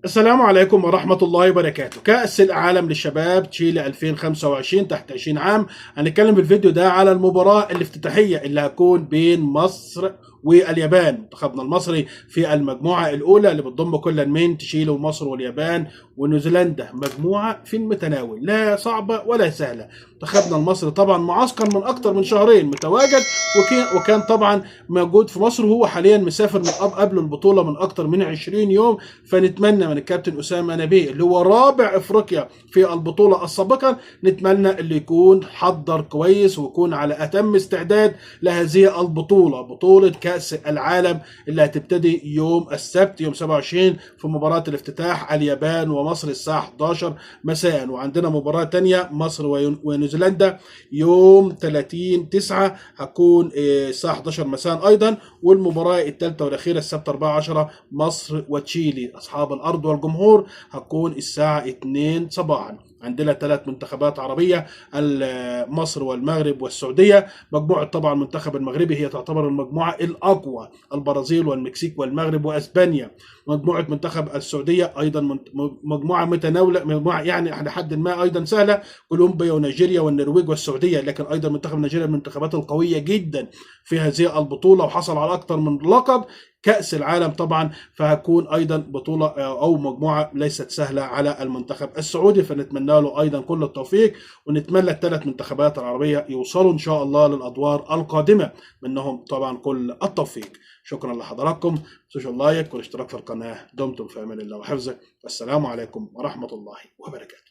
السلام عليكم ورحمة الله وبركاته. كأس العالم للشباب تشيلي 2025 تحت 20 عام. هنتكلم في الفيديو ده على المباراة الافتتاحية اللي هتكون بين مصر واليابان. منتخبنا المصري في المجموعة الأولى اللي بتضم كل من تشيلي ومصر واليابان ونيوزيلندا. مجموعة في المتناول، لا صعبة ولا سهلة. منتخبنا المصري طبعا معسكر من أكتر من شهرين متواجد، وكان طبعا موجود في مصر، وهو حاليا مسافر من قبل البطولة من أكتر من 20 يوم. فنتمنى من الكابتن أسامة نبيه اللي هو رابع افريقيا في البطولة السابقة، نتمنى اللي يكون حضر كويس ويكون على اتم استعداد لهذه البطولة، بطولة كأس العالم اللي هتبتدي يوم السبت يوم 27 في مباراة الافتتاح اليابان ومصر الساعة 11 مساء. وعندنا مباراة تانية مصر ونيوزيلندا يوم 30/9 هتكون الساعة 11 مساء ايضا. والمباراة الثالثة والاخيرة السبت 14 مصر وتشيلي اصحاب الارض والجمهور هتكون الساعة 2 صباحا. عندنا 3 منتخبات عربية، مصر والمغرب والسعودية. مجموعة طبعا المنتخب المغربي هي تعتبر المجموعة الأقوى، البرازيل والمكسيك والمغرب وأسبانيا. مجموعة منتخب السعودية أيضا مجموعة متناولة، مجموعة يعني لحد ما أيضا سهلة، كولومبيا ونيجيريا والنرويج والسعودية. لكن أيضا منتخب نيجيريا من المنتخبات القوية جدا في هذه البطولة، وحصل على أكثر من لقب كأس العالم طبعا. فهتكون ايضا بطولة او مجموعة ليست سهلة على المنتخب السعودي، فنتمنى له ايضا كل التوفيق، ونتمنى ال3 منتخبات العربية يوصلوا ان شاء الله للادوار القادمة، منهم طبعا كل التوفيق. شكرا لحضراتكم، تنسوش اللايك والاشتراك في القناة. دمتم في امان الله وحفظه، والسلام عليكم ورحمة الله وبركاته.